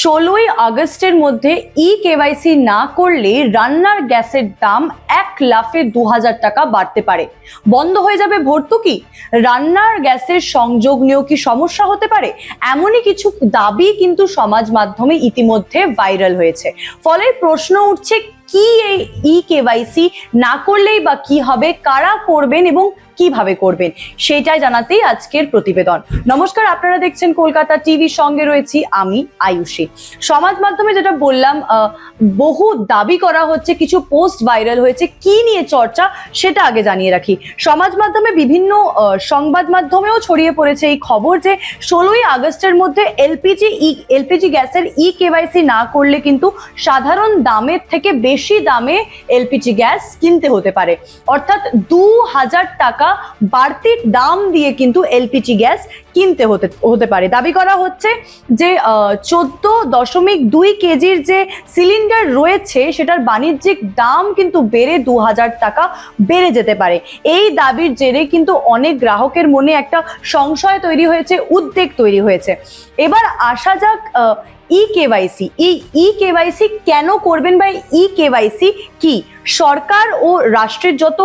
16ই আগস্টের মধ্যে কেওয়াইসি না করলে রান্নার গ্যাসের দাম 1 লাফে 2000 টাকা বাড়তে পারে। বন্ধ হয়ে যাবে ভর্তুকি। রান্নার গ্যাসের সংযোগ নিয়েও কি সমস্যা হতে পারে? এমনই কিছু দাবি কিন্তু সমাজ মাধ্যমে ইতিমধ্যে ভাইরাল হয়েছে। ফলে প্রশ্ন উঠছে, কি এই কেওয়াইসি না করলেই বা কি হবে, কারা করবেন এবং কিভাবে করবেন, সেটাই জানাতেই আজকের প্রতিবেদন। নমস্কার, আপনারা দেখছেন কলকাতা টিভির, সঙ্গে রয়েছি আমি আয়ুষী। সমাজ মাধ্যমে যেটা বললাম, বহু দাবি করা হচ্ছে, কিছু পোস্ট ভাইরাল হয়েছে। কি নিয়ে চর্চা সেটা আগে জানিয়ে রাখি। সমাজ মাধ্যমে বিভিন্ন সংবাদ মাধ্যমেও ছড়িয়ে পড়েছে এই খবর যে 16ই আগস্টের মধ্যে এলপিজি গ্যাসের কেওয়াইসি না করলে কিন্তু সাধারণ দামের থেকে বেশি দামে এলপিজি গ্যাস কিনতে হতে পারে। অর্থাৎ 2000 টাকা বাড়তি দাম দিয়ে কিন্তু এলপিজি গ্যাস কিনতে হতে পারে। দাবি করা হচ্ছে যে 14.2 কেজির যে সিলিন্ডার রয়েছে সেটার বাণিজ্যিক দাম কিন্তু বেড়ে 2000 টাকা বেড়ে যেতে পারে। এই দাবির জেরে কিন্তু অনেক গ্রাহকের মনে একটা সংশয় তৈরি হয়েছে, উদ্বেগ তৈরি হয়েছে। এবার আসা যাক কেওয়াইসি। কেওয়াইসি কেন করবেন বা কেওয়াইসি কি? সরকার ও রাষ্ট্রের যত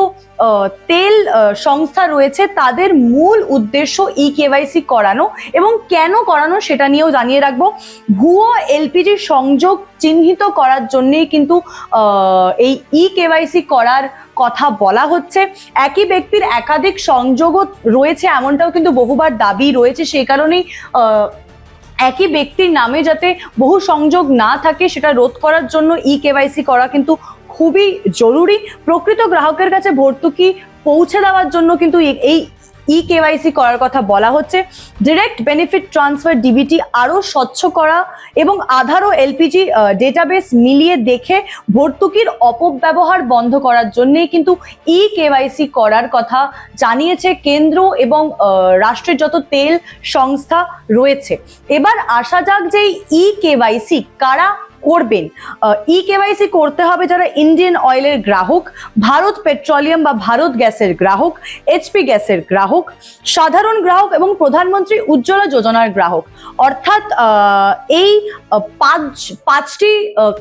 তেল সংস্থা রয়েছে তাদের মূল উদ্দেশ্য কেওয়াইসি করানো, এবং কেন করানো সেটা নিয়েও জানিয়ে রাখবো। ভুয়ো এলপিজি সংযোগ চিহ্নিত করার জন্যই কিন্তু এই কেওয়াইসি করার কথা বলা হচ্ছে। একই ব্যক্তির একাধিক সংযোগও রয়েছে, এমনটাও কিন্তু বহুবার দাবি রয়েছে। সেই কারণেই একই ব্যক্তির নামে যাতে বহু সংযোগ না থাকে সেটা রোধ করার জন্য কেওয়াইসি করা কিন্তু খুবই জরুরি। প্রকৃত গ্রাহকের কাছে ভর্তুকি পৌঁছে দেওয়ার জন্য কিন্তু এই কেওয়াইসি করার কথা বলা হচ্ছে। ডিরেক্ট বেনিফিট ট্রান্সফার ডিবিটি আরো স্বচ্ছ করা এবং আধার ও এলপিজি ডেটাবেস মিলিয়ে দেখে ভর্তুকির অপব্যবহার বন্ধ করার জন্যই কিন্তু কেওয়াইসি করার কথা জানিয়েছে কেন্দ্র এবং রাষ্ট্রের যত তেল সংস্থা রয়েছে। এবার আসা যাক যে কেওয়াইসি কারা করবেন। কেওয়াইসি করতে হবে যারা ইন্ডিয়ান অয়েলের গ্রাহক, ভারত পেট্রোলিয়াম বা ভারত গ্যাসের গ্রাহক, এইচপি গ্যাসের গ্রাহক, সাধারণ গ্রাহক এবং প্রধানমন্ত্রী উজ্জ্বলা যোজনার গ্রাহক। অর্থাৎ এই পাঁচটি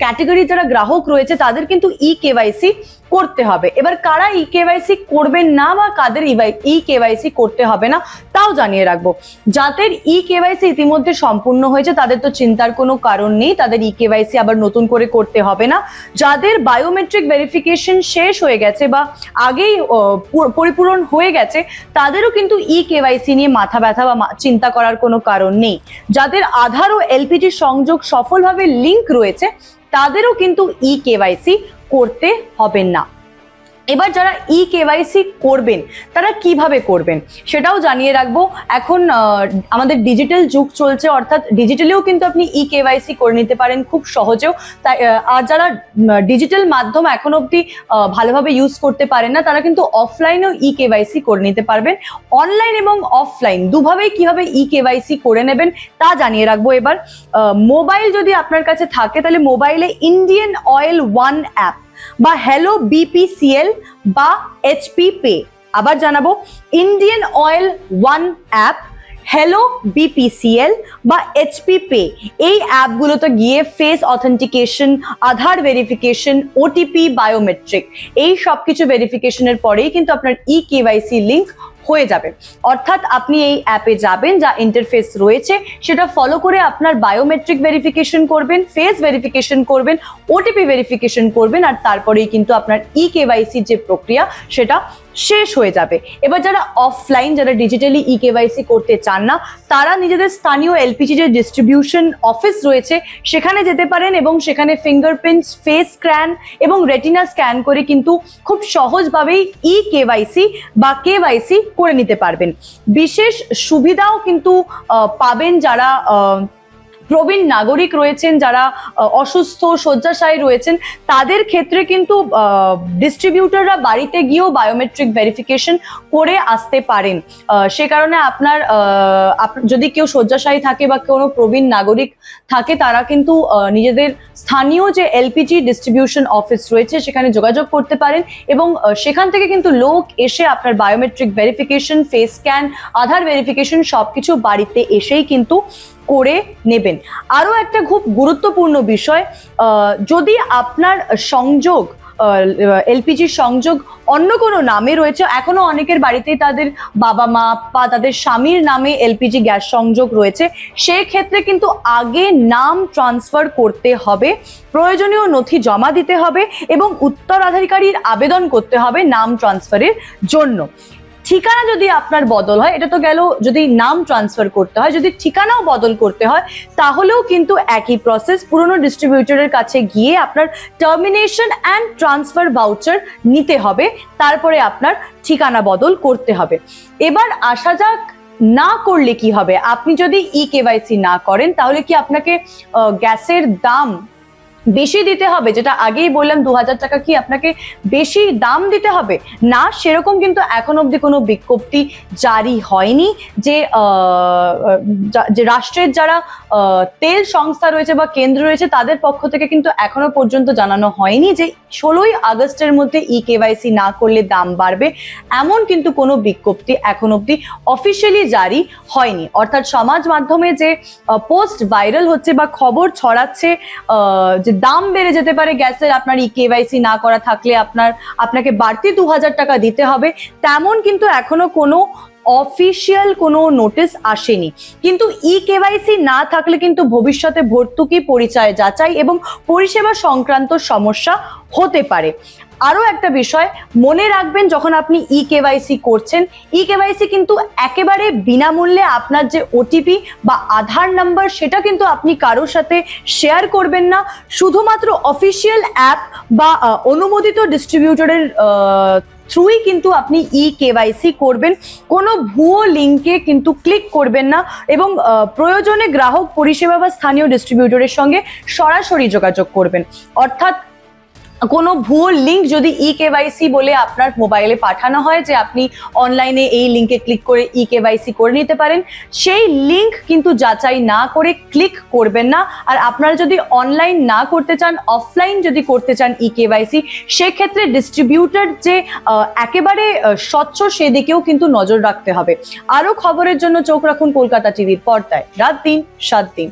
ক্যাটাগরি যারা গ্রাহক রয়েছে তাদের কিন্তু কেওয়াইসি করতে হবে। এবার কারা কেওয়াইসি করবেন না বা কাদের কেওয়াইসি করতে হবে না তাও জানিয়ে রাখবো। যাদের কেওয়াইসি ইতিমধ্যে সম্পূর্ণ হয়েছে তাদের তো চিন্তার কোনো কারণ নেই, তাদের কেওয়াইসি আবার নতুন করে করতে হবে না। যাদের বায়োমেট্রিক ভেরিফিকেশন শেষ হয়ে গেছে বা আগেই পরিপূরণ হয়ে গেছে তাদেরও কিন্তু কেওয়াইসি নিয়ে মাথা ব্যথা বা চিন্তা করার কোনো কারণ নেই। যাদের আধার ও এলপিজি সংযোগ সফলভাবে লিংক রয়েছে তাদেরও কিন্তু কেওয়াইসি করতে হবে না। এবার যারা কেওয়াইসি করবেন তারা কিভাবে করবেন সেটাও জানিয়ে রাখবো। এখন আমাদের ডিজিটাল যুগ চলছে, অর্থাৎ ডিজিটালেও কিন্তু আপনি কেওয়াইসি করে নিতে পারেন খুব সহজেও। তাই আর যারা ডিজিটাল মাধ্যম এখন অবধি ভালোভাবে ইউজ করতে পারেন না তারা কিন্তু অফলাইনেও কেওয়াইসি করে নিতে পারবেন। অনলাইন এবং অফলাইন দুভাবেই কিভাবে কেওয়াইসি করে নেবেন তা জানিয়ে রাখবো। এবার মোবাইল যদি আপনার কাছে থাকে তাহলে মোবাইলে ইন্ডিয়ান অয়েল ওয়ান অ্যাপ বা হ্যালো বিপিসিএল বা এইচপি পে, আবার জানাবো Indian oil one app, hello BPCL বা এইচপি পে, এই অ্যাপগুলোতে গিয়ে ফেস অথেন্টিকেশন, আধার ভেরিফিকেশন, ওটিপি, বায়োমেট্রিক, এই সব কিছু ভেরিফিকেশনের পরেই কিন্তু আপনার কেওয়াইসি লিংক হয়ে যাবে। অর্থাৎ আপনি এই অ্যাপে যাবেন, যা ইন্টারফেস রয়েছে সেটা ফলো করে আপনার বায়োমেট্রিক ভেরিফিকেশন করবেন, ফেস ভেরিফিকেশন করবেন, ওটিপি ভেরিফিকেশন করবেন, আর তারপরেই কিন্তু আপনার কেওয়াইসি যে প্রক্রিয়া সেটা শেষ হয়ে যাবে। এবার যারা অফলাইন, যারা ডিজিটালি কেওয়াইসি করতে চান না তারা নিজেদের স্থানীয় এলপিজি যে ডিস্ট্রিবিউশন অফিস রয়েছে সেখানে যেতে পারেন এবং সেখানে ফিঙ্গারপ্রিন্টস, ফেস স্ক্যান এবং রেটিনা স্ক্যান করে কিন্তু খুব সহজভাবেই কেওয়াইসি বা কেওয়াইসি করে নিতে পারবেন। বিশেষ সুবিধাও কিন্তু পাবেন যারা প্রবীণ নাগরিক রয়েছেন, যারা অসুস্থ শয্যাশায়ী রয়েছেন তাদের ক্ষেত্রে কিন্তু ডিস্ট্রিবিউটররা বাড়িতে গিয়েও বায়োমেট্রিক ভেরিফিকেশন করে আসতে পারেন। সে কারণে আপনার যদি কেউ শয্যাশায়ী থাকে বা কোনো প্রবীণ নাগরিক থাকে তারা কিন্তু নিজেদের স্থানীয় যে এলপিজি ডিস্ট্রিবিউশন অফিস রয়েছে সেখানে যোগাযোগ করতে পারেন এবং সেখান থেকে কিন্তু লোক এসে আপনার বায়োমেট্রিক ভেরিফিকেশন, ফেস স্ক্যান, আধার ভেরিফিকেশন সবকিছু বাড়িতে এসেই কিন্তু করে নেবেন। আরও একটা খুব গুরুত্বপূর্ণ বিষয়, যদি আপনার সংযোগ এলপিজির সংযোগ অন্য কোনো নামে রয়েছে, এখনো অনেকের বাড়িতেই তাদের বাবা মা বা তাদের স্বামীর নামে এলপিজি গ্যাস সংযোগ রয়েছে, সেক্ষেত্রে কিন্তু আগে নাম ট্রান্সফার করতে হবে, প্রয়োজনীয় নথি জমা দিতে হবে এবং উত্তরাধিকারীর আবেদন করতে হবে নাম ট্রান্সফারের জন্য। ঠিকানা যদি আপনার বদল হয়, এটা তো গেল যদি নাম ট্রান্সফার করতে হয়, যদি ঠিকানাও বদল করতে হয় তাহলেও কিন্তু একই প্রসেস, পুরনো ডিস্ট্রিবিউটরের কাছে গিয়ে আপনার টার্মিনেশন অ্যান্ড ট্রান্সফার ভাউচার নিতে হবে, তারপরে আপনার ঠিকানা বদল করতে হবে। এবার আসা যাক না করলে কি হবে। আপনি যদি কেওয়াইসি না করেন তাহলে কি আপনাকে গ্যাসের দাম বেশি দিতে হবে? যেটা আগেই বললাম 2000 টাকা কি আপনাকে বেশি দাম দিতে হবে? না, সেরকম কিন্তু এখন অবধি কোনো বিজ্ঞপ্তি জারি হয়নি যে রাষ্ট্রের যারা তেল সংস্থা রয়েছে বা কেন্দ্র রয়েছে তাদের পক্ষ থেকে কিন্তু এখনো পর্যন্ত জানানো হয়নি যে 16ই আগস্টের মধ্যে কেওয়াইসি না করলে দাম বাড়বে, এমন কিন্তু কোনো বিজ্ঞপ্তি এখন অবধি অফিসিয়ালি জারি হয়নি। অর্থাৎ সমাজ মাধ্যমে যে পোস্ট ভাইরাল হচ্ছে বা খবর ছড়াচ্ছে যে দাম বেড়ে যেতে পারে গ্যাসের আপনার কেওয়াইসি না করা থাকলে আপনাকে বাড়তি 2000 টাকা দিতে হবে, তেমন কিন্তু এখনো কোনো অফিসিয়াল কোনো নোটিশ আসেনি। কিন্তু কেওয়াইসি না থাকলে কিন্তু ভবিষ্যতে ভর্তুকি, পরিচয় যাচাই এবং পরিষেবা সংক্রান্ত সমস্যা হতে পারে। আরও একটা বিষয় মনে রাখবেন, যখন আপনি কেওয়াইসি করছেন, কেওয়াইসি কিন্তু একেবারে বিনামূল্যে আপনার যে ওটিপি বা আধার নাম্বার সেটা কিন্তু আপনি কারোর সাথে শেয়ার করবেন না। শুধুমাত্র অফিসিয়াল অ্যাপ বা অনুমোদিত ডিস্ট্রিবিউটরের থ্রুই কিন্তু আপনি কেওয়াইসি করবেন। কোনো ভুয়ো লিঙ্কে কিন্তু ক্লিক করবেন না এবং প্রয়োজনে গ্রাহক পরিষেবা বা স্থানীয় ডিস্ট্রিবিউটরের সঙ্গে সরাসরি যোগাযোগ করবেন। অর্থাৎ কোনো ভুয়ো লিঙ্ক যদি কেওয়াইসি বলে আপনার মোবাইলে পাঠানো হয় যে আপনি অনলাইনে এই লিঙ্কে ক্লিক করে কেওয়াইসি করে নিতে পারেন, সেই লিঙ্ক কিন্তু যাচাই না করে ক্লিক করবেন না। আর আপনারা যদি অনলাইন না করতে চান, অফলাইন যদি করতে চান কেওয়াইসি, সেক্ষেত্রে ডিস্ট্রিবিউটর যে একেবারে স্বচ্ছ সেদিকেও কিন্তু নজর রাখতে হবে। আরও খবরের জন্য চোখ রাখুন কলকাতা টিভির পর্দায়, রাত দিন 7 দিন।